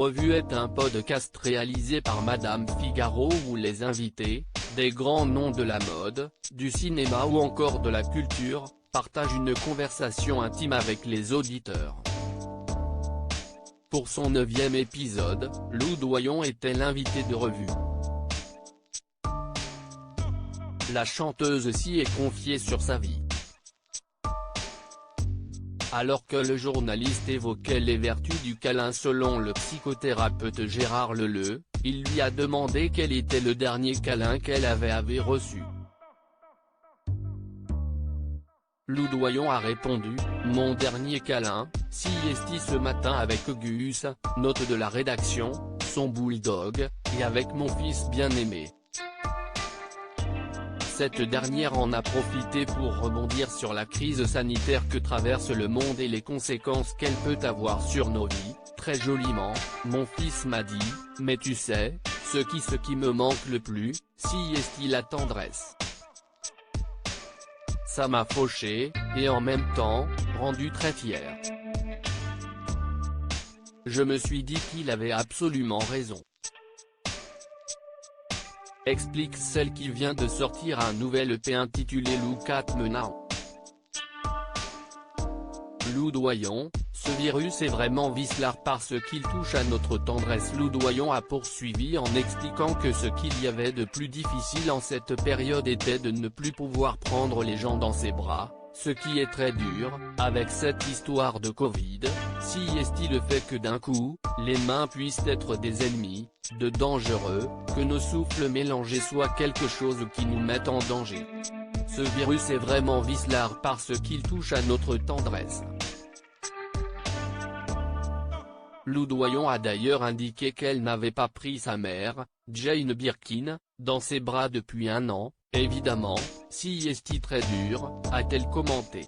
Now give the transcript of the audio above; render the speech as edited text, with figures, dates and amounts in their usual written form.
Revue est un podcast réalisé par Madame Figaro où les invités, des grands noms de la mode, du cinéma ou encore de la culture, partagent une conversation intime avec les auditeurs. Pour son 9e épisode, Lou Doyon était l'invité de Revue. La chanteuse s'y est confiée sur sa vie. Alors que le journaliste évoquait les vertus du câlin selon le psychothérapeute Gérard Leleu, il lui a demandé quel était le dernier câlin qu'elle avait reçu. Lou Doyon a répondu, « Mon dernier câlin, siesti ce matin avec Gus, note de la rédaction, son bulldog, et avec mon fils bien-aimé. » Cette dernière en a profité pour rebondir sur la crise sanitaire que traverse le monde et les conséquences qu'elle peut avoir sur nos vies, très joliment, mon fils m'a dit, mais tu sais, ce qui me manque le plus, siesti la tendresse. Ça m'a fauché, et en même temps, rendu très fier. Je me suis dit qu'il avait absolument raison. Explique celle qui vient de sortir un nouvel EP intitulé Look at Me Now. Lou Doyon, ce virus est vraiment vicelard parce qu'il touche à notre tendresse. Lou Doyon a poursuivi en expliquant que ce qu'il y avait de plus difficile en cette période était de ne plus pouvoir prendre les gens dans ses bras, ce qui est très dur, avec cette histoire de Covid, siesti le fait que d'un coup, les mains puissent être des ennemis, de dangereux, que nos souffles mélangés soient quelque chose qui nous mette en danger. Ce virus est vraiment vicelard parce qu'il touche à notre tendresse. Lou Doyon a d'ailleurs indiqué qu'elle n'avait pas pris sa mère, Jane Birkin, dans ses bras depuis un an, évidemment, siesti très dur, a-t-elle commenté.